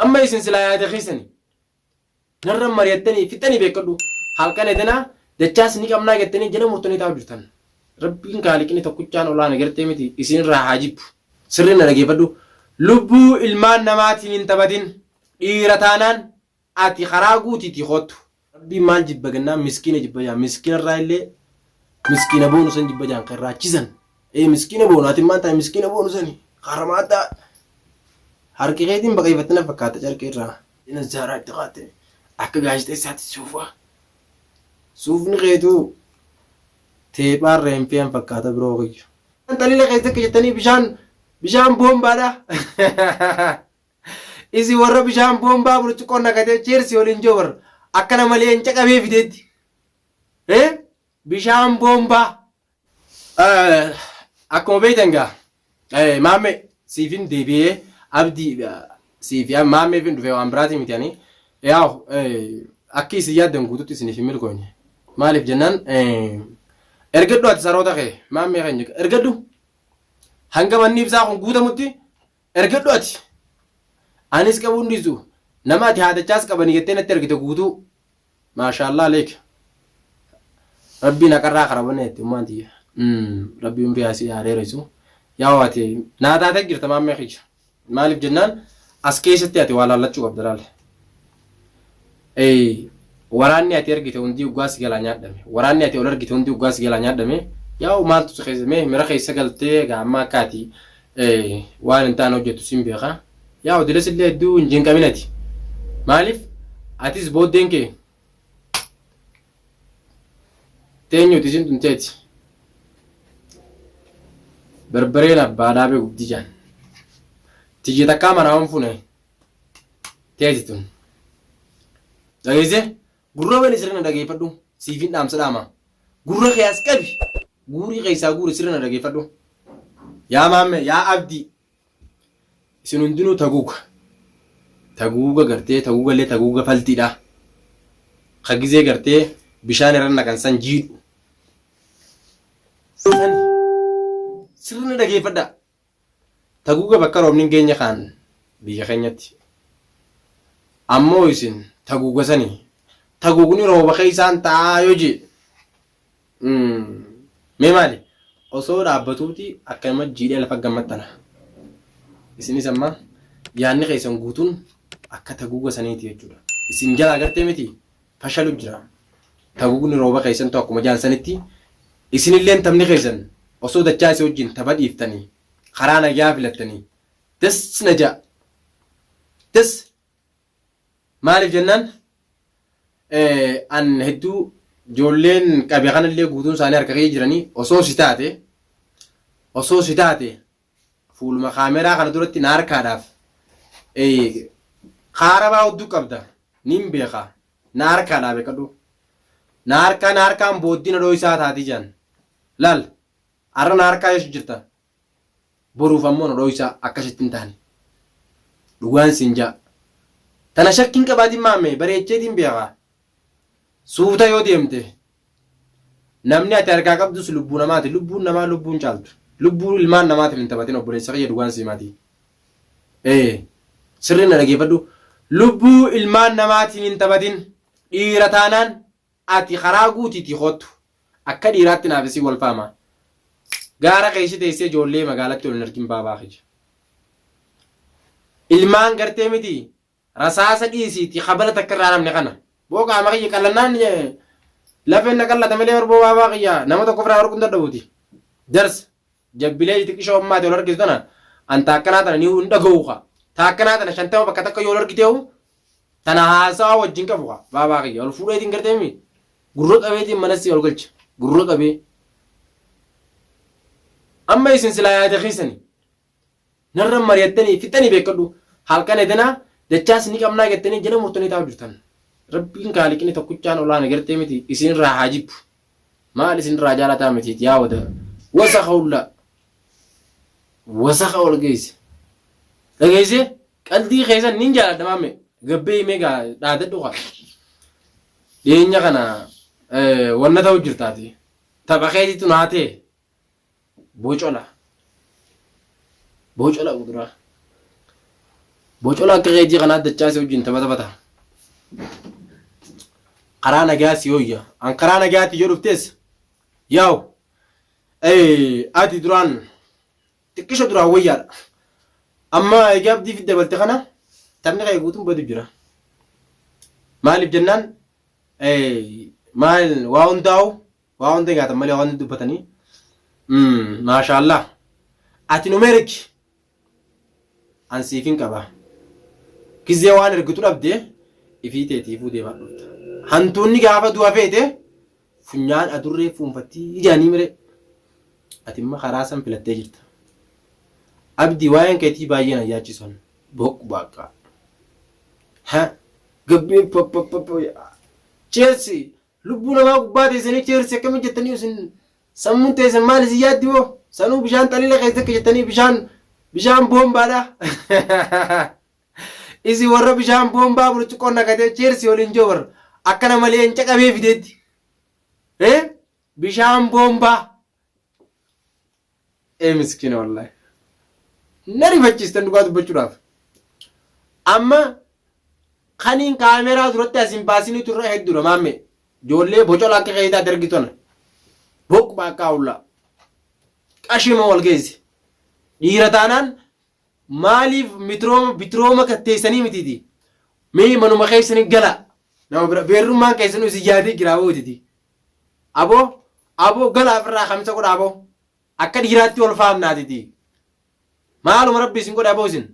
أما يسن سلايات خيسني نرم مريتني فتني بيكدو halkan edena dachas ni kamna getteni jala murtani taw jirtan rabbin kalikini tokkichan olana gerte miti isin ra hajib sirrina dhagefadhu lubbu ilmaan namaatiin hin tabatin dhiirataanaan ati kharaguuti khottu rabbi maal jibbaganna miskina jibbaja miskina raille miskina bonusan jibbajan qarraachisan miskina bonaati maanta miskina bonusani kharamata harqiqeetin baqayfatna fakkaata jarqeerra ina zara ittiqaate akka gaashte saati suufa suufni qeetu teephaan reemfeen fakkaata biroo qiyyu antalila qeessa kejetanii bishaan boombaadha isi warra bishaan boombaa burcuqqoon nakatee cheersi waliin joo warra akkana malee hin caqabee fideetti bishaan boombaa akkuma beektan gaa maamme siifin deebi'ee abdii siifi maammee fin dhufee waan biraati miti ani yaa akki isin yaaddan guututti isiniif hin milkoonye maaliif jennaan ergaddu ati saroota kee maammee keenya ergaddu hanga manni ibsaa kun guutamutti ergaddu ati anis qabuun dhiisu nama ati haadachaas qabanii jettee natti ergite guutuu maashaallah leek rabbiin haqarraa qarabane jetti ummaan tiyya rabbiin biyaasii yaadeeresu yaa ati naataatee jirta maammee kiyya maaliif jennaan as keessatti ati waa laallachuu qabda laale waraanni ati ergite hundi ugaas galaa nyaadhame waraanni ati ol ergite hundi ugaas galaa nyaadhame yaa maaltu seqeesame mira keessa galtee gaamma akkaati waan intaan hojjettu sin beeka yaa odiles illee hedduu injiin qabinati maaliif atis booddeen kee teenyuti isin tunteeti berbereen abbaa dhaabee guddi jaan tijji takkaa manaa fune teeti tun dhageesse gurra wani sirna dhageeffadhu siifin dhaamsa dhaama gurra keeyas qabi guurii keeysaa guuri sirna dhageeffadhu yaa maamme yaa abdi isin hundinuu taguuga gartee taguugallee taguuga faltiidha kagizee gartee bishaan irra naqan san jiidhu sirna dhageeffadha taguuga bakka roobni geenya kaan biyya keenyatti ammoo isin taguuga sanii taguugni rooba keeysaan ta'aa yoo jee mee maali osoo dhaabbatuuti akkanuma jiidhee lafa gammattana isinis amma yaanni keessan guutuun akka taguuga saniiti jechuudha isin jala agartee miti fashalu jira taguugni rooba keessan ta'u akkuma jaansanitti isinilleen tamni keessan osoo dachaa isii wajjin tapha dhiiftanii karaa nagaa filattanii des najaa des maaliif jennaan an hedduu ijoolleen qabee kanallee guutuun isaanii harka kee jiranii osoo si taate fuuluma kaameraa kana duratti na harkaadhaaf kaarabaa hedduu qabda nin beeka na harkaadhaa beekadhu na harkaan booddina dhoo isaa taati jaan laal arra na harkaa yesu jirta boruuf ammoo na dhoo isaa akkasitti hin taane dhugaan siin jaa tana shakkiin qabaatiin maamme bareecheetiin beekaa suuta yoo deemte namni ati harkaa qabdus lubbuu namaati lubbuun namaa lubbuun caaltu lubbuu ilmaan namaatiif hin taphatin obboleessa kiyya dhugaan siimaati sirriin dhageeffadhu lubbuu ilmaan namaatiin hin taphatin dhiira taanaan ati karaa guutiitii khottu akka dhiiraatti naafisii wal faama gaara keessa teessee ijoollee magaalatti ol hin argin baabaa kiyya ilmaan gartee miti rasaasa dhiisiiti khabala takka irraa namni kana boka amaki kallanaan lafeen nakallata malee barboo baabaa kiyya nama tokko firaa arguun dadhabuuti dars jabbilee xiqqishoo ammaati ol argisu tana an taakkanaa tana ni hunda ga'uuqa taakkanaa tana shantama bakka takka yoo ol argiteehu tana haasawa wajjin qabuqa baabaa kiyya ol fuudheetiin garteemi gurra qabeetiin manassi ol galcha gurra qabee amma isin silaa yaada keessani narra mariyattanii fixanii beekadhu halkan edena dachaas ni qabnaa gettanii jala murtanii taa'u jirtan rabbiin kaaliqni tokkichaan olaana gartee miti isin irraa haajibu maal isin irraa jaalataa miti yaa wada wasaqa ol geesse dhageesse qalbii keessan nin jaaladha maamme gabbee meegaa dhaadadhu qa dhiyeenya kana wanna ta'u jirtaati tapha keetitu naatee bocola kuduraa bocola akka qeetii kanaa dachaa si wajjin taphataa karaa nagaa si hooyya an karaa nagaatti yoo dhuftes yaa'u ati duraan xiqqisho duraan wayyaadha amma egaa abdii fi dabalte kana taphni qe'ee guutuun badu jira maaliif jennaan maal waa hunda nyaatan malee waa hunda dubbatanii maashaallah ati numeerik an siifin qaba gizee waan ergitu dhabde ifii teetiifuu deemaa dhufta hantuunni gaafa du'a feete funyaan adurree fuunfattii ijaanii mire ati imma karaa san filattee jirta abdii waa'een keetii baay'ee na yaachisan boqqu baaqaa ha gabbii Chelsea lubbuu namaa gubbaa teessanii Chelsea akkamiin jettanii isin sammuun teessan maal isin yaaddi hoo sanuu bishaan xaliila keessa akka jettanii bishaan boombaadha isi warra bishaan boombaa burcuqqoon naqatee Chelsea waliin joo warra akkana malee hin caqabee fideetti bishaan boombaa miskiina wallahi na rifachiistan dhugaa dubbachuudhaaf amma kaniin kaameraa duratti asin baasanii turre hedduudha maamme ijoollee bocola akka qeetaa dargitona boqqu baaqaa ulla qashima wal geessi dhiira taanaan maaliif bitrooma katteessanii mititi mee manuma keessanii gala nama bira beerrummaan keessanuu isin yaadee giraawotiti aboo gala afirraa kamisa godha aboo akka dhiiraatti wal faamnaatiti maaluma rabbi isin godha aboo isin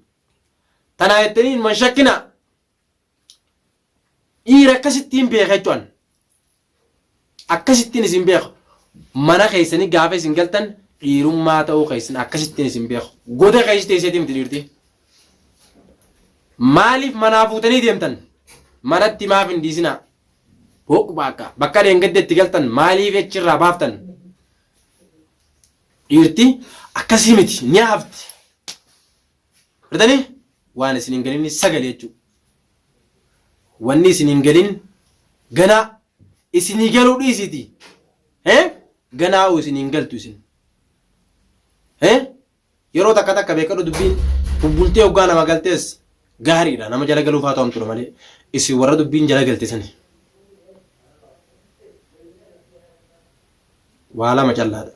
tanaa jettaniin man shakkina dhiira akkasittiin beeka jechuun akkasittiin isin beeku mana keessanii gaafa isin galtan dhiirummaa ta'uu keessan akkasittiin isin beeku goda keessi teesseetii miti dhiirti maaliif manaa fuutanii deemtan manatti maaf hin dhiisinaa boqqu bakka deengaddeetti galtan maaliif achirraa baaftan dhiirti akkasii miti ni hafti fudhatanii waan isin hin galin sagalee jechuudha wanni isin hin galin ganaa isinii galuu dhiisiti ganaa isin hin galtu isin yeroo takka beekadhu dubbiin bubbultee hoggaa nama galtees gaariidha nama jala galuuf haa ta'amtu malee isin warra dubbiin jala galte sani waa lama callaadha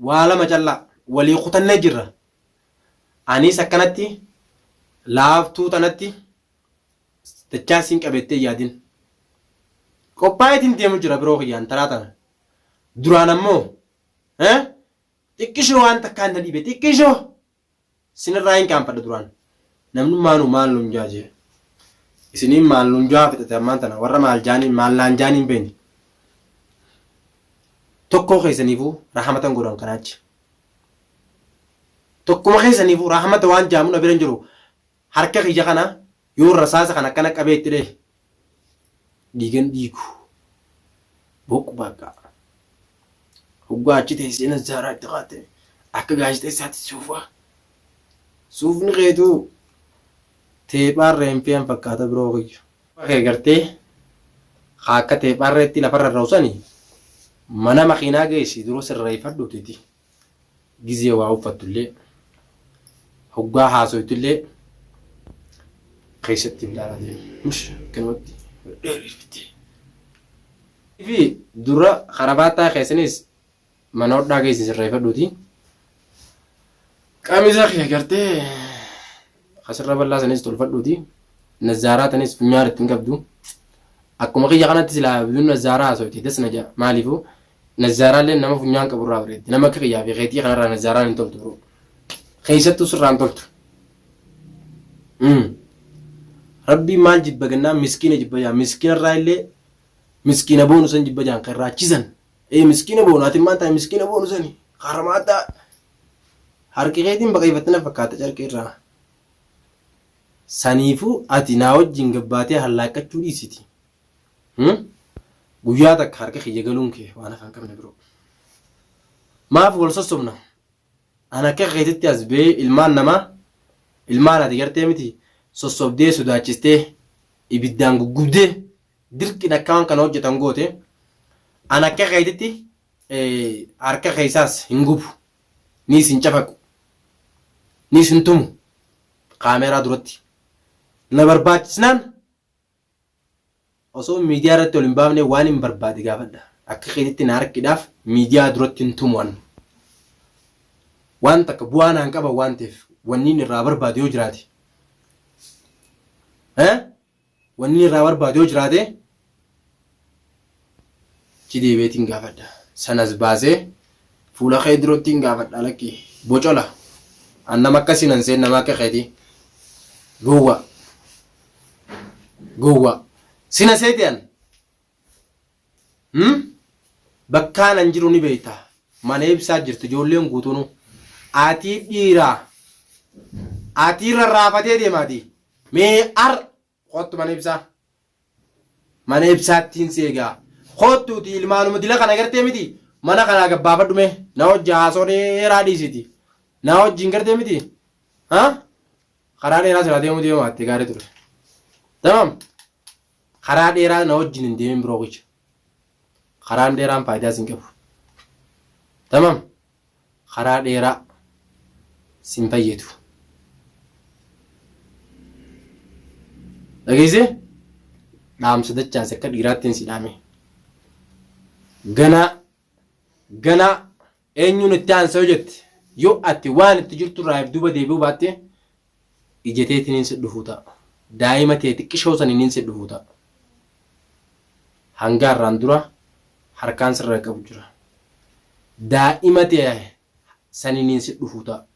waa lama callaa walii kutannee jirra anis akkanatti laaftuu tanatti dachaa siin qabettee yaadin qophaayetiin deemu jira biroo kiyyaan taraa tana duraan ammoo xiqqishoo waan takkaan na dhibe xiqqishoo sinirraa hin qaanfadha duraan namni maal nuun jaajee isiniin maal nuun jaa fixate ammaan tana warra maal naan jaaniin beeni tokkoo keessaniifuu rahamatan godhan kanaachi tokkuma keessaniifuu rahamata waan jaamu na bira hin jiru harka kiyya kana yoo rasaasa kan akkana qabee itti dhee dhiigan dhiigu boqqu baaqaa hoggaa achi teessee Nazzaaraa itti qaate akka gaazexeessaatti suufni qeetuu teephaan reempeen fakkaata biroo kiyya bakka gartee akka teephaan reetti lafarra raawsanii mana makiinaa geessi duroo sirreeffadhuutiti gizee waa uffattullee hoggaa haasoytullee keessatti ilaalatee kanatti dheerifti fi dura karabaataa keessanis mana hodhaa geessi sirreeffadhuuti qamisa kee gartee asirra bal'aa sanis tolfadhuuti Nazzaaraa tanis funyaan ittiin qabdu akkuma kiyya kanatti silaa biyyoon Nazzaaraa haasoyti des naja maaliifuu Nazzaaraa illee nama funyaan qaburraa bareeddi nama akka kiyyaa fi keetii kanarraa Nazzaaraan hin toltu biroo keessattuu sirraan toltu rabbi maal jibba gannaa miskiina jibba jaa miskiina irraa illee miskiina boonu san jibba jaan kan raachisan miskiina boonu ati maan ta'a miskiina boonu sani haramaata harki keetiin baqayfatina fakkaata carqee irraa saniifuu ati naa wajjin gabbaatee hallaaqachuu dhiisiti guyyaa takka harka kiyya galuun kee waan afaan qabne biroo maaf wal sossobna ana akka keetitti as bee ilmaan ati gartee miti sossobdee sodaachistee ibiddaan guggubdee dirqin akka waan kana hojjetan goote ana akka keetitti harka keessaas hin gubu ni isin cafaqu ni isin tumu kaameeraa duratti na barbaachisnaan osoo miidiyaa irratti ol hin baafne waan hin barbaade gaafadha akka keetitti na harkiidhaaf miidiyaa duratti hin tumuwan waan takka bu'aa naan qaba waan ta'eef wanni irraa barbaade yoo jiraate wanni irraa barbaade yoo jiraate chidee beetiin gaafadha sanas baasee fuula kee duratti hin gaafadha lakki bocola annama akkasiin an seen nama akka keetii gowwa sina seetiyan bakkaan an jiru ni beeyta mana ibsaa jirtu ijoolleen guutuunu ati dhiiraa ati rarraafatee deemaati mee ar kottu mana ibsaattiin seegaa kottuuti ilmaanuma dila kana gartee miti mana kana gabbaafadhume na hojii haasoo dheeraa dhiisiti na hojiin gartee miti karaa dheeraa sirraa deemuu deemaatte gaarii ture tamam karaa dheeraa na hojiin hin deemin biroo gocha karaan dheeraan faayidaa sin qabu tamam karaa dheeraa sin fayyadu dhageesse dhaamsa dachaas akka dhiiraattiin si dhaame gana eenyuun itti aansa'u jette yoo ati waan itti jirtu irraa duuba deebi'uu baatte ijateetiin si dhufuu ta'a daa'ima ta'e xiqqishoo saniin si dhufuu ta'a hanga irraan dura harkaan sirra qabu jira daa'ima ta'e saniin si dhufuu ta'a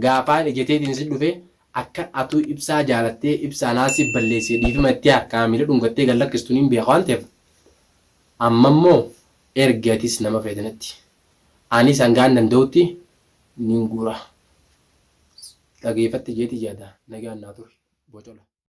gaafaan ijateetiin si dhufe akka atuu ibsaa jaalattee ibsaa si balleessee dhiifama itti harkaa miila dhungattee gallakkistuun hin beeku waan ta'eef amma immoo ergatis nama fayyadamatti anis hangaan danda'utti nin gura dhageeffatte jeeti yaada nagaan naa ture bocola.